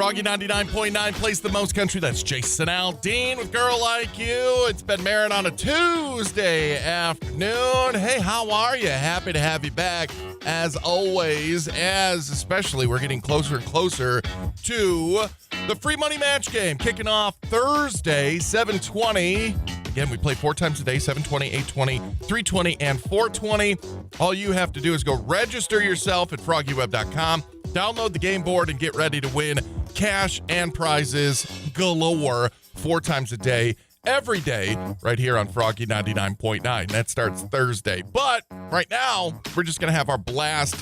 Froggy 99.9 plays the most country. That's Jason Aldean with Girl Like You. It's Ben Merritt on a Tuesday afternoon. Hey, how are you? Happy to have you back as always, especially we're getting closer and closer to the free money match game kicking off Thursday, 7:20. Again, we play 4 times a day, 7:20, 8:20, 3:20, and 4:20. All you have to do is go register yourself at FroggyWeb.com, download the game board, and get ready to win cash and prizes galore 4 times a day, every day, right here on Froggy 99.9. That starts Thursday. But right now, we're just going to have our blast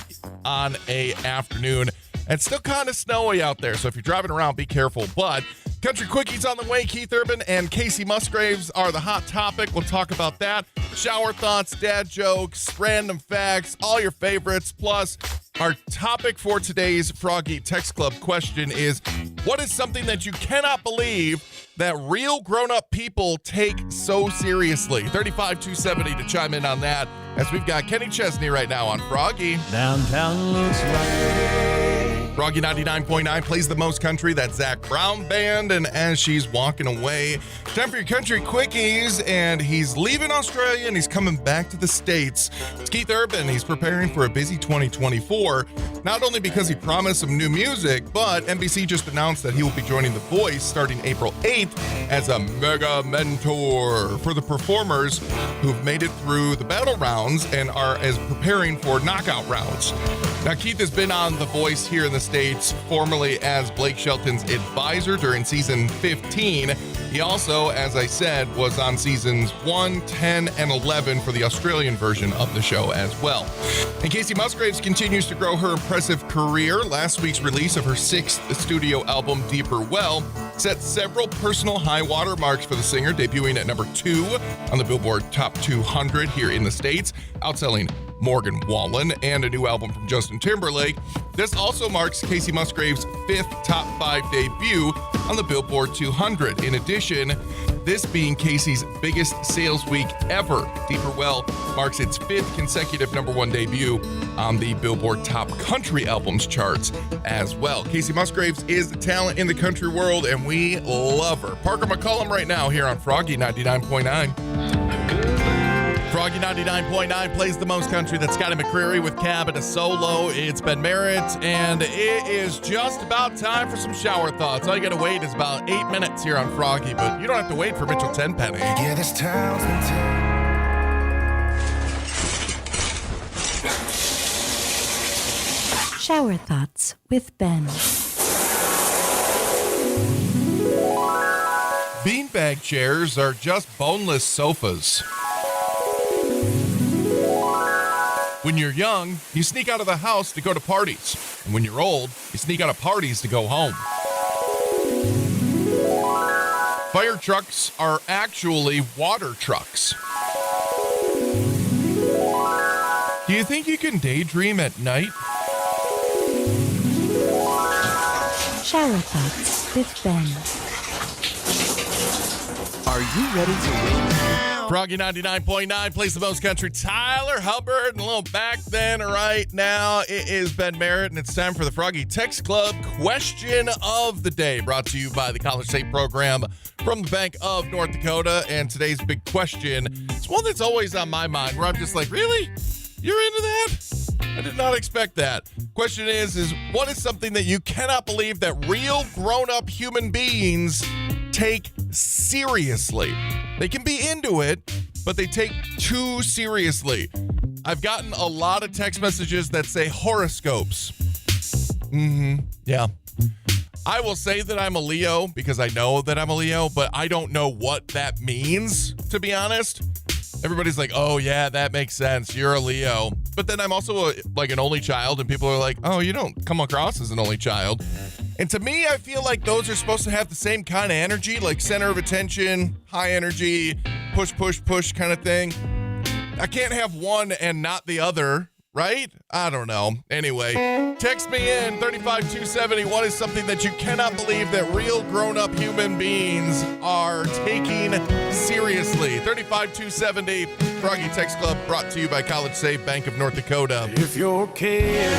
on a afternoon. It's still kind of snowy out there, so if you're driving around, be careful. But Country Quickies on the way. Keith Urban and Kacey Musgraves are the hot topic. We'll talk about that. Shower thoughts, dad jokes, random facts, all your favorites. Plus, our topic for today's Froggy Text Club question is, what is something that you cannot believe that real grown-up people take so seriously? 35-270 to chime in on that, as we've got Kenny Chesney right now on Froggy. Downtown looks like Froggy 99.9 plays the most country. That's Zach Brown Band. And as she's walking away, time for your Country Quickies. And he's leaving Australia and he's coming back to the States. It's Keith Urban. He's preparing for a busy 2024. Not only because he promised some new music, but NBC just announced that he will be joining The Voice starting April 8th as a mega mentor for the performers who've made it through the battle rounds and are preparing for knockout rounds. Now, Keith has been on The Voice here in the States, formerly as Blake Shelton's advisor during season 15. He also, as I said, was on seasons 1, 10, and 11 for the Australian version of the show as well. And Kacey Musgraves continues to grow her impressive career. Last week's release of her 6th studio album, Deeper Well, set several personal high water marks for the singer, debuting at number 2 on the Billboard Top 200 here in the States, outselling Morgan Wallen, and a new album from Justin Timberlake. This also marks Kacey Musgraves' 5th top 5 debut on the Billboard 200. In addition, this being Kacey's biggest sales week ever, Deeper Well marks its 5th consecutive number 1 debut on the Billboard Top Country Albums charts as well. Kacey Musgraves is the talent in the country world, and we love her. Parker McCullum right now here on Froggy 99.9. Froggy 99.9 plays the most country. That's Scotty McCreery with Cab and a solo. It's Ben Merritt, and it is just about time for some shower thoughts. All you got to wait is about 8 minutes here on Froggy, but you don't have to wait for Mitchell Tenpenny. Yeah, this town's been Shower thoughts with Ben. Beanbag chairs are just boneless sofas. When you're young, you sneak out of the house to go to parties. And when you're old, you sneak out of parties to go home. Fire trucks are actually water trucks. Do you think you can daydream at night? Shower thoughts with Ben. Are you ready to win? Froggy 99.9 plays the most country. Tyler Hubbard, and a little back then. Right now, it is Ben Merritt, and it's time for the Froggy Text Club question of the day, brought to you by the College State Program from the Bank of North Dakota. And today's big question, it's one that's always on my mind, where I'm just like, really? You're into that? I did not expect that. Question is what is something that you cannot believe that real grown-up human beings take seriously? They can be into it, but they take too seriously. I've gotten a lot of text messages that say horoscopes. Yeah. I will say that I'm a Leo because I know that I'm a Leo, but I don't know what that means, to be honest. Everybody's like, oh yeah, that makes sense. You're a Leo. But then I'm also an only child, and people are like, oh, you don't come across as an only child. And to me, I feel like those are supposed to have the same kind of energy, like center of attention, high energy, push, push, push kind of thing. I can't have one and not the other. right? I don't know. Anyway, text me in 35270. What is something that you cannot believe that real grown-up human beings are taking seriously? 35270. Froggy Text Club brought to you by College Save Bank of North Dakota. If you're kid.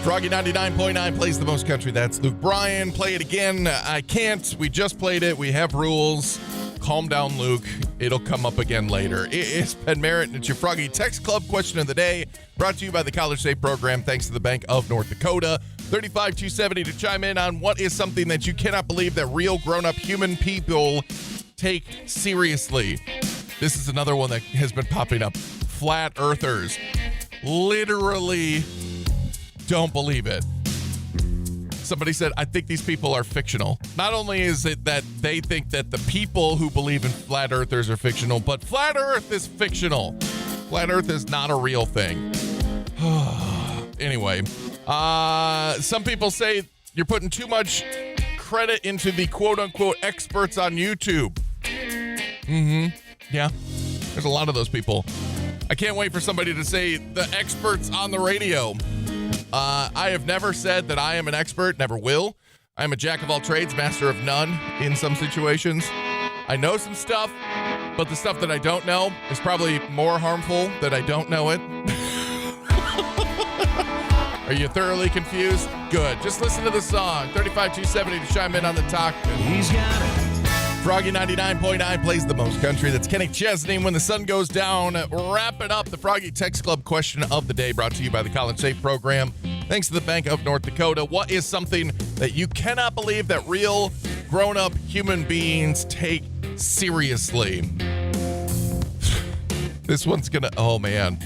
Froggy 99.9 plays the most country. That's Luke Bryan. Play it again. I can't. We just played it. We have rules. Calm down, Luke. It'll come up again later. It's Ben Merritt, and it's your Froggy Text Club question of the day, brought to you by the College Save program, thanks to the Bank of North Dakota. 35270 to chime in on what is something that you cannot believe that real grown-up human people take seriously. This is another one that has been popping up. Flat earthers. Literally don't believe it. Somebody said, I think these people are fictional. Not only is it that they think that the people who believe in flat earthers are fictional, but flat earth is fictional. Flat earth is not a real thing. Anyway, some people say you're putting too much credit into the quote-unquote experts on YouTube. Yeah, there's a lot of those people. I can't wait for somebody to say the experts on the radio. I have never said that I am an expert, never will. I am a jack of all trades, master of none in some situations. I know some stuff, but the stuff that I don't know is probably more harmful that I don't know it. Are you thoroughly confused? Good. Just listen to the song. 35270 to chime in on the talk. He's got it. Froggy 99.9 plays the most country. That's Kenny Chesney. When the sun goes down, wrapping up the Froggy Text Club question of the day, brought to you by the College Safe program. Thanks to the Bank of North Dakota. What is something that you cannot believe that real grown-up human beings take seriously? This one's gonna, oh man.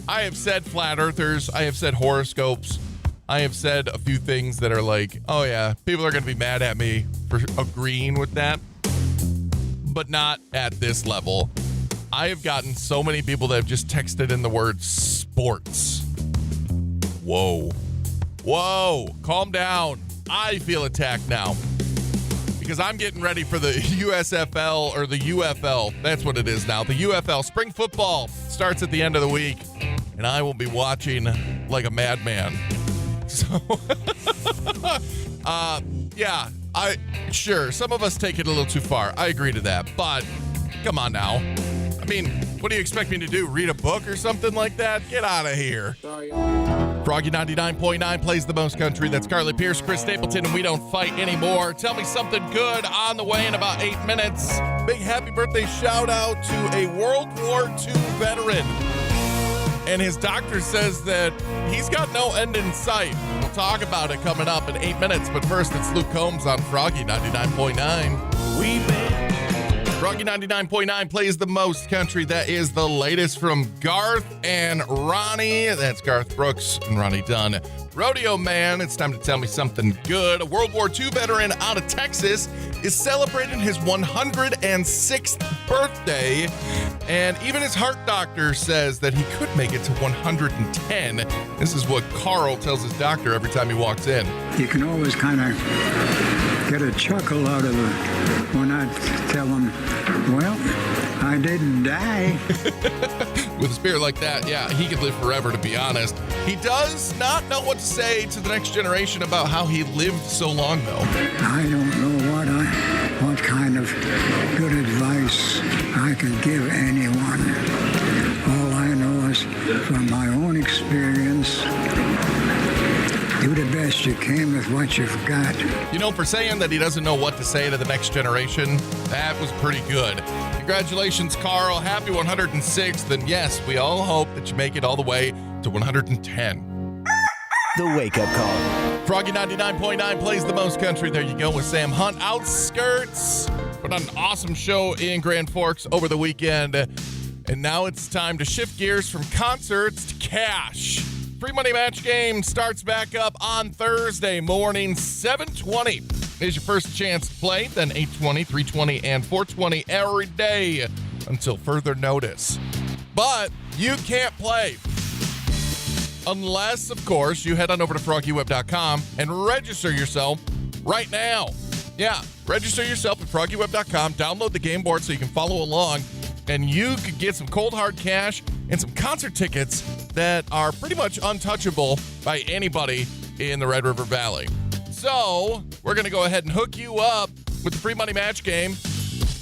I have said flat earthers. I have said horoscopes. I have said a few things that are like, oh yeah, people are going to be mad at me for agreeing with that, but not at this level. I have gotten so many people that have just texted in the word sports. Whoa, calm down. I feel attacked now because I'm getting ready for the USFL or the UFL. That's what it is now. The UFL, spring football, starts at the end of the week, and I will be watching like a madman. So, yeah, sure, some of us take it a little too far. I agree to that, but come on now. I mean, what do you expect me to do? Read a book or something like that? Get out of here. Froggy 99.9 plays the most country. That's Carly Pierce, Chris Stapleton, and we don't fight anymore. Tell me something good on the way in about 8 minutes. Big happy birthday shout out to a World War II veteran. And his doctor says that he's got no end in sight. We'll talk about it coming up in 8 minutes. But first, it's Luke Combs on Froggy 99.9. We've been. Froggy 99.9 plays the most country. That is the latest from Garth and Ronnie. That's Garth Brooks and Ronnie Dunn. Rodeo Man, it's time to tell me something good. A World War II veteran out of Texas is celebrating his 106th birthday, and even his heart doctor says that he could make it to 110. This is what Carl tells his doctor every time he walks in. You can always kind of get a chuckle out of it when I tell him, well, I didn't die. With a spirit like that, yeah, he could live forever, to be honest. He does not know what to say to the next generation about how he lived so long, though. I don't know what kind of good advice I could give anyone. All I know is from my own experience, do the best you can with what you've got. You know, for saying that he doesn't know what to say to the next generation, that was pretty good. Congratulations, Carl. Happy 106th. And yes, we all hope that you make it all the way to 110. The wake-up call. Froggy 99.9 plays the most country. There you go with Sam Hunt. Outskirts. Put on an awesome show in Grand Forks over the weekend. And now it's time to shift gears from concerts to cash. Free money match game starts back up on Thursday morning, 7:20 is your first chance to play, then 8:20, 3:20, and 4:20 every day until further notice. But you can't play unless, of course, you head on over to FroggyWeb.com and register yourself right now. Yeah, register yourself at FroggyWeb.com, download the game board so you can follow along, and you could get some cold hard cash and some concert tickets that are pretty much untouchable by anybody in the Red River Valley. So we're going to go ahead and hook you up with the free money match game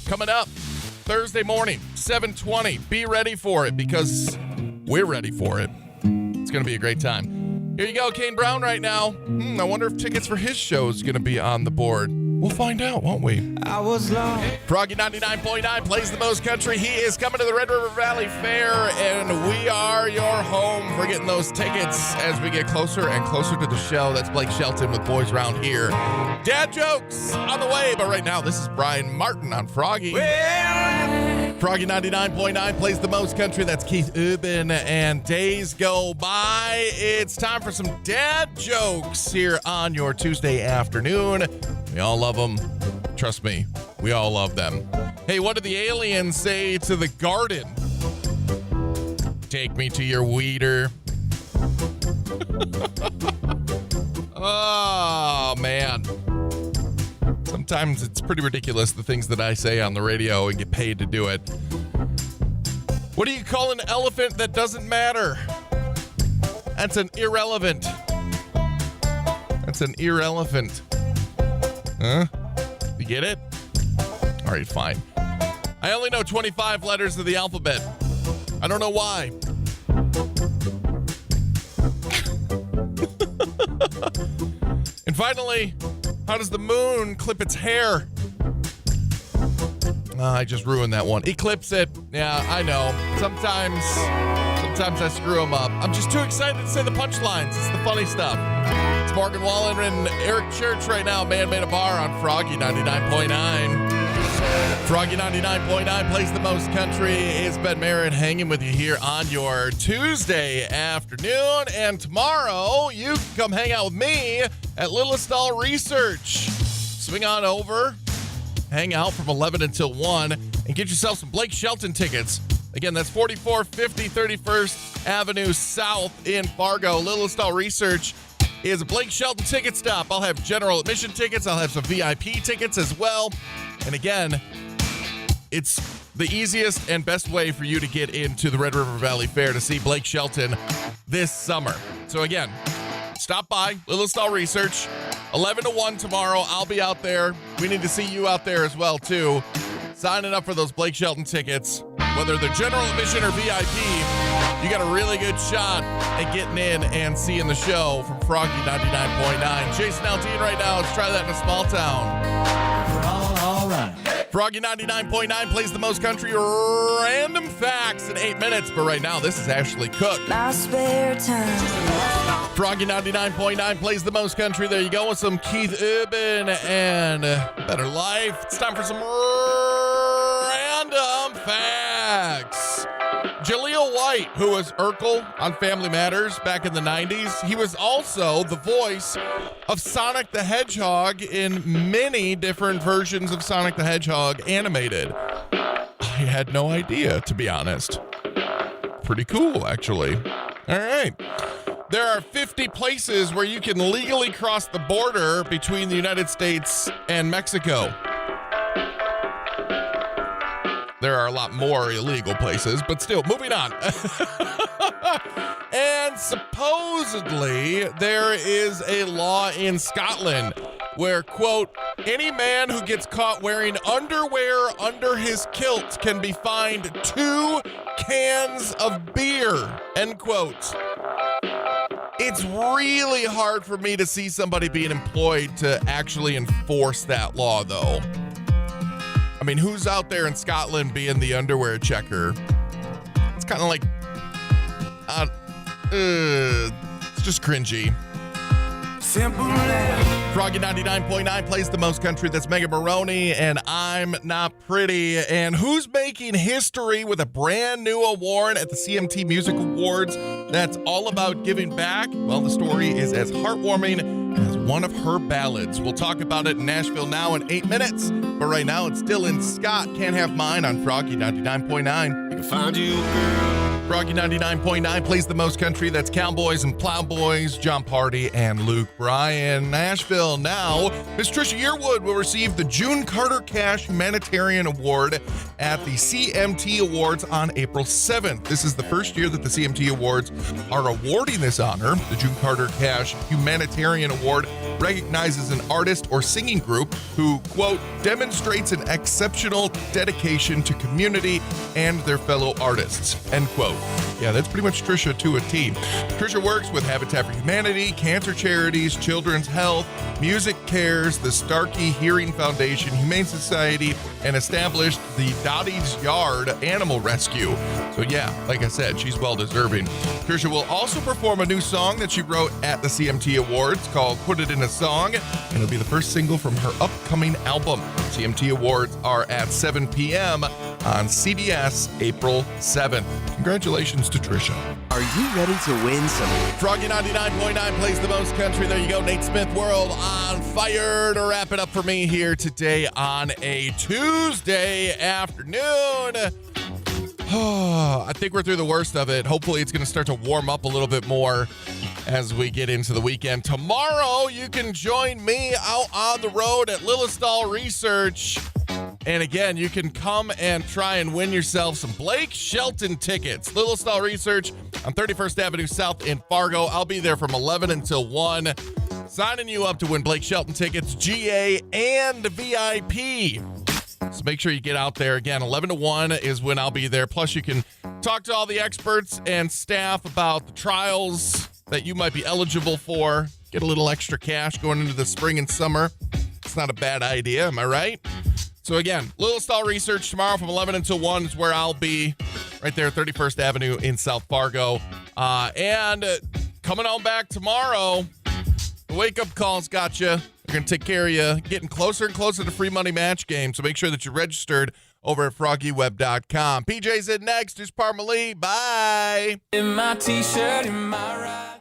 coming up Thursday morning, 7:20. Be ready for it because we're ready for it. It's going to be a great time. Here you go, Kane Brown right now. I wonder if tickets for his show is going to be on the board. We'll find out, won't we? I was lost. Froggy 99.9 plays the most country. He is coming to the Red River Valley Fair, and we are your home for getting those tickets as we get closer and closer to the show. That's Blake Shelton with Boys Round Here. Dad jokes on the way, but right now, this is Brian Martin on Froggy. Froggy 99.9 plays the most country. That's Keith Ubben, and days go by. It's time for some dad jokes here on your Tuesday afternoon. We all love them. Trust me, we all love them. Hey, what did the aliens say to the garden? Take me to your weeder. Oh, man. Sometimes it's pretty ridiculous, the things that I say on the radio and get paid to do it. What do you call an elephant that doesn't matter? That's an irrelevant. That's an irrelevant. Huh? You get it? All right, fine. I only know 25 letters of the alphabet. I don't know why. And finally, how does the moon clip its hair? I just ruined that one. Eclipse it. Yeah, I know. Sometimes I screw them up. I'm just too excited to say the punchlines. It's the funny stuff. It's Morgan Wallen and Eric Church right now. Man Made a Bar on Froggy 99.9. Froggy 99.9 plays the most country. It's Ben Merritt hanging with you here on your Tuesday afternoon. And tomorrow, you can come hang out with me at Lillistal Research. Swing on over, hang out from 11 until 1, and get yourself some Blake Shelton tickets. Again, that's 4450 31st Avenue South in Fargo. Lillistal Research is a Blake Shelton ticket stop. I'll have general admission tickets. I'll have some VIP tickets as well. And again, it's the easiest and best way for you to get into the Red River Valley Fair to see Blake Shelton this summer. So again, stop by Lillistal Research, 11 to 1 tomorrow. I'll be out there. We need to see you out there as well, too. Signing up for those Blake Shelton tickets, whether they're general admission or VIP, you got a really good shot at getting in and seeing the show from Froggy 99.9. Jason Aldean right now. Let's try that in a small town. All right. Froggy 99.9 plays the most country random facts in 8 minutes, but right now, this is Ashley Cook. My spare time. Froggy 99.9 plays the most country. There you go with some Keith Ubben and Better Life. It's time for some random facts. Jaleel White, who was Urkel on Family Matters back in the 90s, he was also the voice of Sonic the Hedgehog in many different versions of Sonic the Hedgehog animated. I had no idea, to be honest. Pretty cool, actually. All right. There are 50 places where you can legally cross the border between the United States and Mexico. There are a lot more illegal places, but still, moving on. And supposedly, there is a law in Scotland where, quote, any man who gets caught wearing underwear under his kilt can be fined 2 cans of beer, end quote. It's really hard for me to see somebody being employed to actually enforce that law, though. I mean, who's out there in Scotland being the underwear checker? It's kind of like, it's just cringy. Simple. Froggy 99.9 plays the most country. That's Megan Maroney, and I'm Not Pretty. And who's making history with a brand new award at the CMT Music Awards that's all about giving back? Well, the story is as heartwarming as one of her ballads. We'll talk about it in Nashville now in 8 minutes. But right now, it's still in Scott. Can't Have Mine on Froggy 99.9. I can find you, girl. Rocky 99.9 plays the most country. That's Cowboys and Plowboys, John Party and Luke Bryan. Nashville now. Miss Trisha Yearwood will receive the June Carter Cash Humanitarian Award at the CMT Awards on April 7th. This is the first year that the CMT Awards are awarding this honor. The June Carter Cash Humanitarian Award recognizes an artist or singing group who, quote, demonstrates an exceptional dedication to community and their fellow artists, end quote. Yeah, that's pretty much Trisha to a T. Trisha works with Habitat for Humanity, cancer charities, Children's Health, Music Cares, the Starkey Hearing Foundation, Humane Society, and established the Dottie's Yard Animal Rescue. So yeah, like I said, she's well deserving. Trisha will also perform a new song that she wrote at the CMT Awards called Put It in a Song, and it'll be the first single from her upcoming album. CMT Awards are at 7 p.m. on CBS April 7th. Congratulations to Trisha. Are you ready to win some? Froggy 99.9 plays the most country. There you go. Nate Smith, World on Fire to wrap it up for me here today on a Tuesday afternoon. I think we're through the worst of it. Hopefully it's going to start to warm up a little bit more as we get into the weekend. Tomorrow, you can join me out on the road at Lillistal Research. And again, you can come and try and win yourself some Blake Shelton tickets. Lillistal Research on 31st Avenue South in Fargo. I'll be there from 11 until 1. Signing you up to win Blake Shelton tickets, GA and VIP. So make sure you get out there. Again, 11 to 1 is when I'll be there. Plus, you can talk to all the experts and staff about the trials that you might be eligible for. Get a little extra cash going into the spring and summer. It's not a bad idea, am I right? So again, Lillistal Research tomorrow from 11 until 1 is where I'll be, right there, 31st Avenue in South Fargo. And coming on back tomorrow, the wake-up call's got you. They're going to take care of you. Getting closer and closer to free money match game, so make sure that you're registered over at FroggyWeb.com. PJ's in next. Here's Parmalee. Bye. In my t-shirt, in my ride.